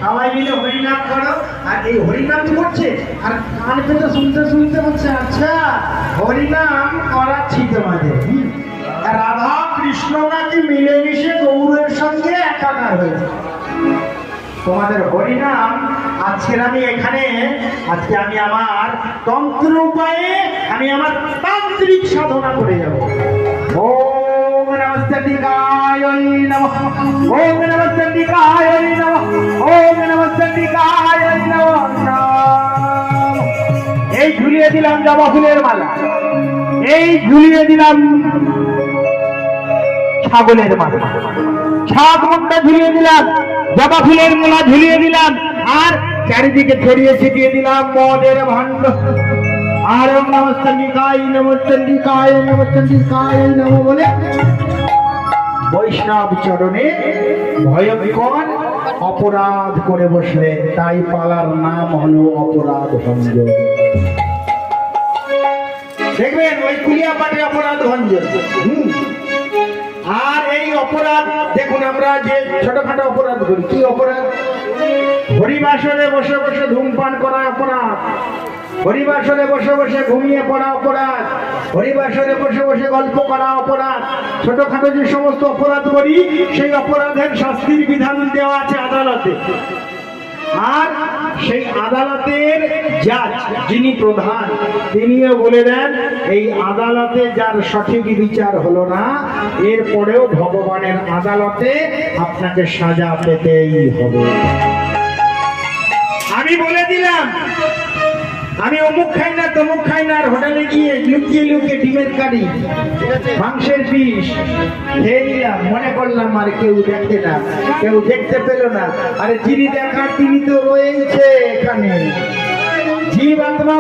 সবাই মিলে হরিনাম করো। আর এই হরিনাম করছে আর কান পেতে শুনতে শুনতে হচ্ছে আচ্ছা হরিনাম করাচ্ছি তোমাদের। রাধা কৃষ্ণ নাকি মিলেমিশে গৌরের সঙ্গে একাকার হয়েছে তোমাদের হরিনাম। আজকের আমি এখানে আজকে আমি আমার তন্ত্র উপায়ে আমি আমার তান্ত্রিক সাধনা করে যাব। ওম নমস্তেকায় নমঃ, ওম নমস্তেকায় নমঃ, ওম নমস্তেকায় নমঃ। এই ঝুলিয়ে দিলাম জবা ফুলের মালা, এই ঝুলিয়ে দিলাম ছাগলের মালা, ছাগ মুন্ডা ঝুলিয়ে দিলাম, জবা ফুলের মালা ঝুলিয়ে দিলাম, আর চারিদিকে ছড়িয়ে ছিটিয়ে দিলাম মদের ভাণ্ড। আর ওম নমস্তেকায় নমস্তেকায় নমস্তেকায় নমঃ বলে বৈষ্ণব চরণে ভয়ঙ্কর অপরাধ করে বসলেন। তাই পালার নাম হলো অপরাধ ভঞ্জন। দেখবেন ওই কুলিয়া পাটে অপরাধ ভঞ্জন। আর এই অপরাধ দেখুন আমরা যে ছোটখাটো অপরাধ করি, কি অপরাধ? হরিবাসরে বসে বসে ধূমপান করা অপরাধ, হরিবাসরে বসে বসে ঘুমিয়ে পড়া অপরাধ, হরিবাসরে বসে বসে গল্প করা অপরাধ। ছোটখাটো যে সমস্ত অপরাধ করি সেই অপরাধের শাস্তির বিধান দেওয়া আছে আদালতে। আর সেই আদালতের জাজ যিনি প্রধান তিনিও বলে দেন এই আদালতে যার সঠিক বিচার হলো না এরপরেও ভগবানের আদালতে আপনাকে সাজা পেতেই হবে। আমি বলে দিলাম আমি অমুক খাই না তমুক খাই না, আর হোটেলে গিয়ে লুকিয়ে লুকিয়ে ডিমের কারি মাংসের পিস খেয়ে নিলাম, মনে করলাম আর কেউ দেখে না, কেউ দেখতে পেল না। আরে যিনি দেখার তিনি তো রয়েছে এখানে। জীব আত্মা